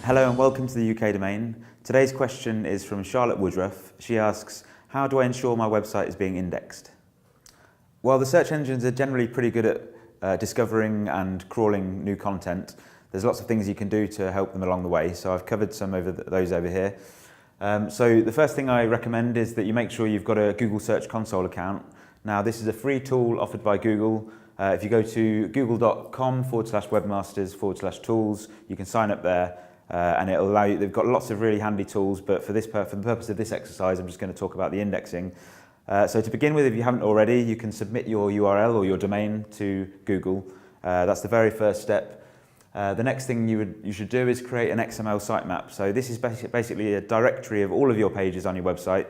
Hello and welcome to the UK domain. Today's question is from Charlotte Woodruff. She asks, how do I ensure my website is being indexed? Well, the search engines are generally pretty good at discovering and crawling new content. There's lots of things you can do to help them along the way, so I've covered some of those over here. So the first thing I recommend is that you make sure you've got a Google Search Console account. Now, this is a free tool offered by Google. If you go to google.com/webmasters/tools, you can sign up there. And it'll allow you, they've got lots of really handy tools, but for the purpose of this exercise, I'm just going to talk about the indexing. So to begin with, if you haven't already, you can submit your URL or your domain to Google. That's the very first step. The next thing you should do is create an XML sitemap. So this is basically a directory of all of your pages on your website.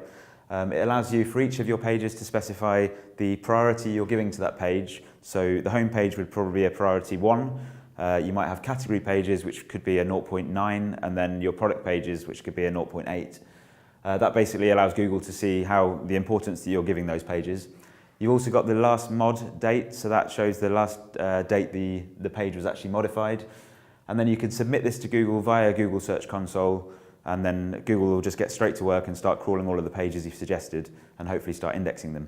It allows you for each of your pages to specify the priority you're giving to that page. So the home page would probably be a priority 1. You might have category pages, which could be a 0.9, and then your product pages, which could be a 0.8. That basically allows Google to see how the importance that you're giving those pages. You've also got the last mod date, so that shows the last date the page was actually modified. And then you can submit this to Google via Google Search Console, and then Google will just get straight to work and start crawling all of the pages you've suggested and hopefully start indexing them.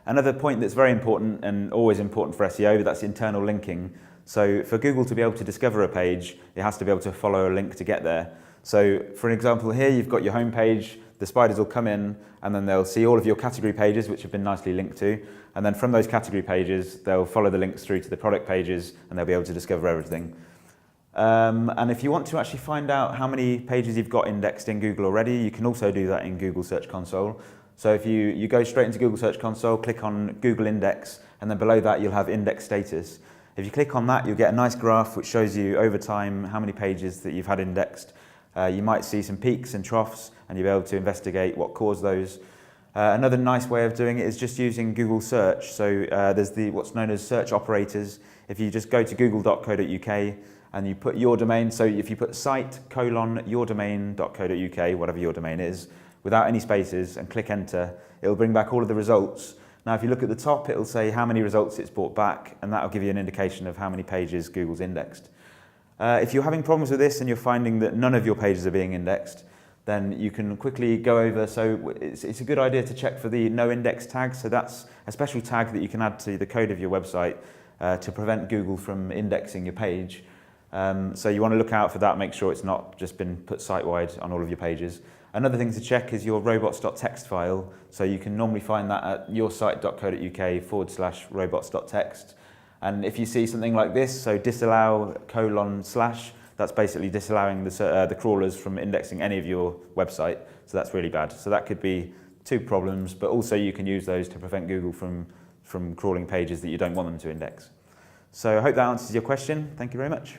Another point that's very important and always important for SEO, but that's internal linking. So for Google to be able to discover a page, it has to be able to follow a link to get there. So for an example here, you've got your home page, the spiders will come in and then they'll see all of your category pages, which have been nicely linked to. And then from those category pages, they'll follow the links through to the product pages and they'll be able to discover everything. And if you want to actually find out how many pages you've got indexed in Google already, you can also do that in Google Search Console. So if you go straight into Google Search Console, click on Google Index, and then below that you'll have index status. If you click on that, you'll get a nice graph which shows you over time how many pages that you've had indexed. You might see some peaks and troughs, and you'll be able to investigate what caused those. Another nice way of doing it is just using Google Search. So there's what's known as search operators. If you just go to google.co.uk and you put your domain, so if you put site:yourdomain.co.uk, whatever your domain is, without any spaces, and click enter, it'll bring back all of the results. Now, if you look at the top, it'll say how many results it's brought back, and that'll give you an indication of how many pages Google's indexed. If you're having problems with this and you're finding that none of your pages are being indexed, then you can quickly go over. So it's a good idea to check for the no index tag. So that's a special tag that you can add to the code of your website to prevent Google from indexing your page. So you want to look out for that, make sure it's not just been put site-wide on all of your pages. Another thing to check is your robots.txt file. So you can normally find that at yoursite.co.uk/robots.txt. And if you see something like this, so disallow : that's basically disallowing the crawlers from indexing any of your website. So that's really bad. So that could be two problems, but also you can use those to prevent Google from crawling pages that you don't want them to index. So I hope that answers your question. Thank you very much.